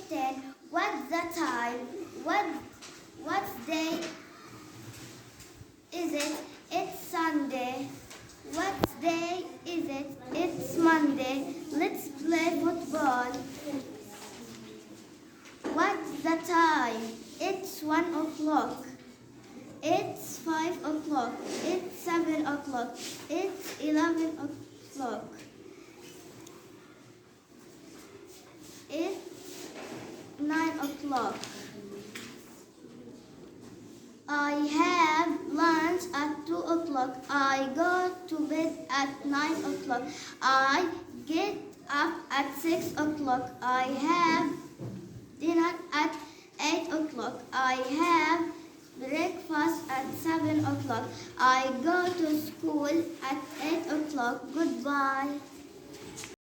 10. What's the time? What day is it? It's Sunday. What day is it? It's Monday. Let's play football. What's the time? It's 1 o'clock. It's 5 o'clock. It's 7 o'clock. It's 11 o'clock. It's 9 o'clock. I have lunch at 2 o'clock. I go to bed at 9 o'clock. I get up at 6 o'clock. I have dinner at 8 o'clock. I have breakfast at 7 o'clock. I go to school at 8 o'clock. Goodbye.